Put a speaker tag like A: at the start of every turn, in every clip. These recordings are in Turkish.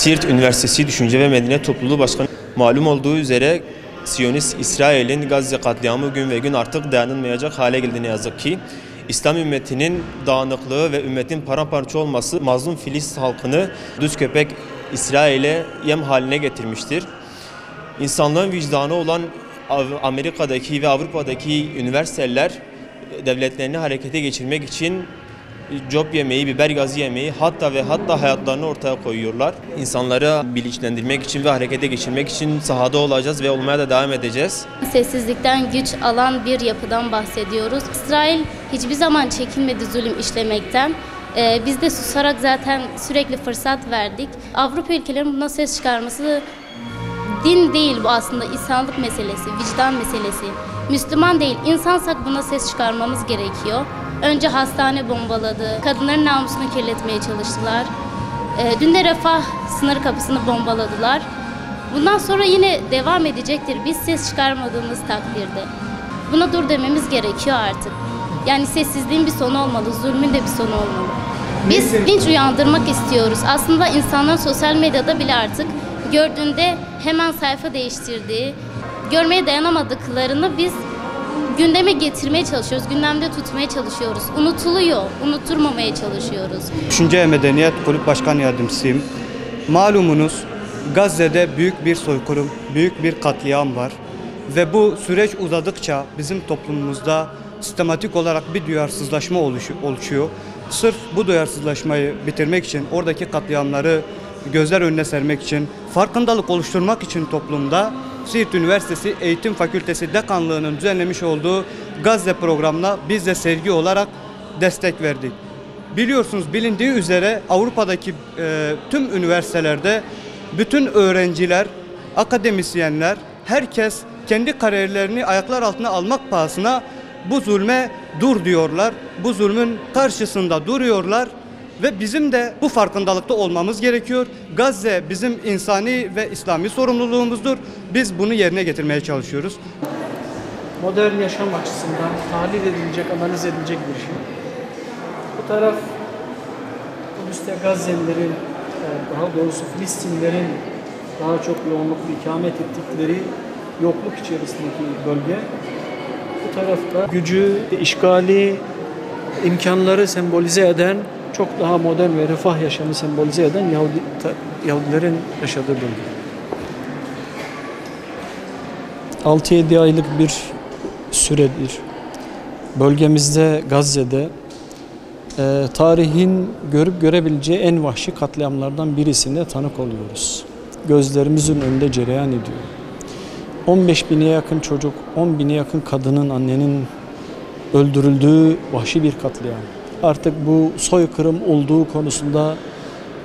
A: Siirt Üniversitesi Düşünce ve Medeniyet Topluluğu Başkanı, malum olduğu üzere Siyonist İsrail'in Gazze katliamı gün ve gün artık dayanılmayacak hale geldi ne yazık ki. İslam ümmetinin dağınıklığı ve ümmetin paramparça olması mazlum Filistin halkını düz köpek İsrail'e yem haline getirmiştir. İnsanlığın vicdanı olan Amerika'daki ve Avrupa'daki üniversiteler devletlerini harekete geçirmek için cop yemeği, biber gazı yemeği hatta hayatlarını ortaya koyuyorlar. İnsanları bilinçlendirmek için ve harekete geçirmek için sahada olacağız ve olmaya da devam edeceğiz.
B: Sessizlikten güç alan bir yapıdan bahsediyoruz. İsrail hiçbir zaman çekinmedi zulüm işlemekten. Biz de susarak zaten sürekli fırsat verdik. Avrupa ülkelerinin buna ses çıkarması din değil, bu aslında insanlık meselesi, vicdan meselesi. Müslüman değil, insansak buna ses çıkarmamız gerekiyor. Önce hastane bombaladı, kadınların namusunu kirletmeye çalıştılar. Dün de Refah sınır kapısını bombaladılar. Bundan sonra yine devam edecektir biz ses çıkarmadığımız takdirde. Buna dur dememiz gerekiyor artık. Yani sessizliğin bir sonu olmalı, zulmün de bir sonu olmalı. Biz linç uyandırmak istiyoruz. Aslında insanların sosyal medyada bile artık gördüğünde hemen sayfa değiştirdiği, görmeye dayanamadıklarını biz gündeme getirmeye çalışıyoruz, gündemde tutmaya çalışıyoruz. Unutuluyor, unutturmamaya çalışıyoruz.
C: Düşünce ve Medeniyet Kulüp Başkan Yardımcısıyım. Malumunuz Gazze'de büyük bir soykırım, büyük bir katliam var. Ve bu süreç uzadıkça bizim toplumumuzda sistematik olarak bir duyarsızlaşma oluşuyor. Sırf bu duyarsızlaşmayı bitirmek için, oradaki katliamları gözler önüne sermek için, farkındalık oluşturmak için toplumda Siirt Üniversitesi Eğitim Fakültesi Dekanlığı'nın düzenlemiş olduğu Gazze programına biz de sevgi olarak destek verdik. Biliyorsunuz, bilindiği üzere Avrupa'daki tüm üniversitelerde bütün öğrenciler, akademisyenler, herkes kendi kariyerlerini ayaklar altına almak pahasına bu zulme dur diyorlar. Bu zulmün karşısında duruyorlar. Ve bizim de bu farkındalıkta olmamız gerekiyor. Gazze bizim insani ve İslami sorumluluğumuzdur. Biz bunu yerine getirmeye çalışıyoruz.
D: Modern yaşam açısından tahlil edilecek, analiz edilecek bir şey. Bu taraf Kudüs'te Gazze'lilerin, daha doğrusu Filistinlilerin daha çok yoğunlukla ikamet ettikleri yokluk içerisindeki bölge. Bu tarafta gücü, işgali, imkanları sembolize eden, çok daha modern ve refah yaşamı sembolize eden Yahudilerin yaşadığı bölge. 6-7 aylık bir süredir bölgemizde, Gazze'de tarihin görüp görebileceği en vahşi katliamlardan birisine tanık oluyoruz. Gözlerimizin önünde cereyan ediyor. 15 bine yakın çocuk, 10 bine yakın kadının, annenin öldürüldüğü vahşi bir katliam. Artık bu soykırım olduğu konusunda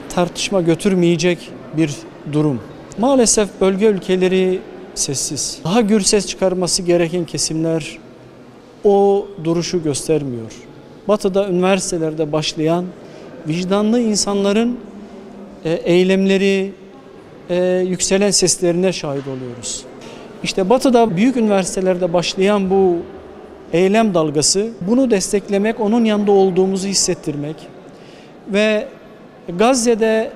D: tartışma götürmeyecek bir durum. Maalesef bölge ülkeleri sessiz. Daha gür ses çıkarması gereken kesimler o duruşu göstermiyor. Batı'da, üniversitelerde başlayan vicdanlı insanların eylemleri, yükselen seslerine şahit oluyoruz. İşte Batı'da büyük üniversitelerde başlayan bu eylem dalgası, bunu desteklemek, onun yanında olduğumuzu hissettirmek ve Gazze'de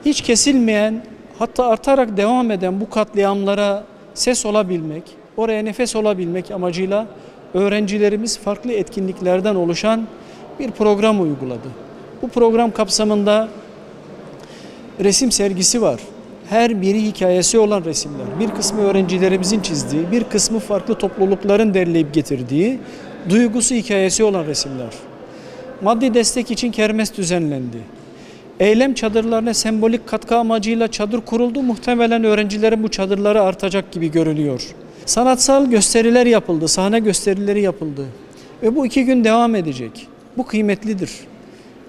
D: hiç kesilmeyen, hatta artarak devam eden bu katliamlara ses olabilmek, oraya nefes olabilmek amacıyla öğrencilerimiz farklı etkinliklerden oluşan bir program uyguladı. Bu program kapsamında resim sergisi var. Her biri hikayesi olan resimler. Bir kısmı öğrencilerimizin çizdiği, bir kısmı farklı toplulukların derleyip getirdiği, duygusu hikayesi olan resimler. Maddi destek için kermes düzenlendi. Eylem çadırlarına sembolik katkı amacıyla çadır kuruldu. Muhtemelen öğrencilerin bu çadırları artacak gibi görünüyor. Sanatsal gösteriler yapıldı, sahne gösterileri yapıldı. Ve bu 2 gün devam edecek. Bu kıymetlidir.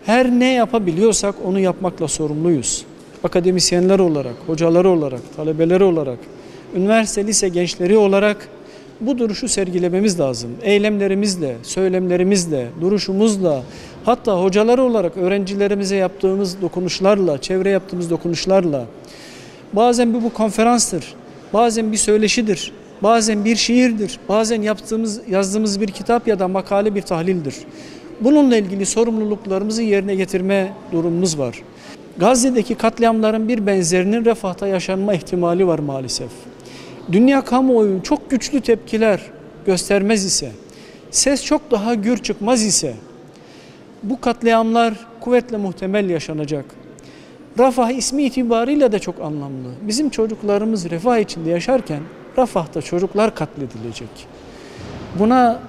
D: Her ne yapabiliyorsak onu yapmakla sorumluyuz. Akademisyenler olarak, hocaları olarak, talebeleri olarak, üniversite, lise gençleri olarak bu duruşu sergilememiz lazım. Eylemlerimizle, söylemlerimizle, duruşumuzla, hatta hocaları olarak öğrencilerimize yaptığımız dokunuşlarla, çevre yaptığımız dokunuşlarla, bazen bu konferanstır, bazen bir söyleşidir, bazen bir şiirdir, bazen yazdığımız bir kitap ya da makale bir tahlildir. Bununla ilgili sorumluluklarımızı yerine getirme durumumuz var. Gazze'deki katliamların bir benzerinin Refah'ta yaşanma ihtimali var maalesef. Dünya kamuoyu çok güçlü tepkiler göstermez ise, ses çok daha gür çıkmaz ise bu katliamlar kuvvetle muhtemel yaşanacak. Rafah ismi itibariyle de çok anlamlı. Bizim çocuklarımız refah içinde yaşarken Rafah'ta çocuklar katledilecek. Buna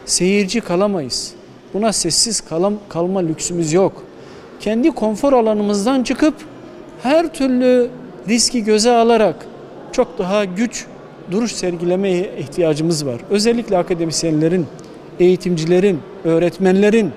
D: seyirci kalamayız. Buna sessiz kalma lüksümüz yok. Kendi konfor alanımızdan çıkıp her türlü riski göze alarak çok daha güç duruş sergilemeye ihtiyacımız var. Özellikle akademisyenlerin, eğitimcilerin, öğretmenlerin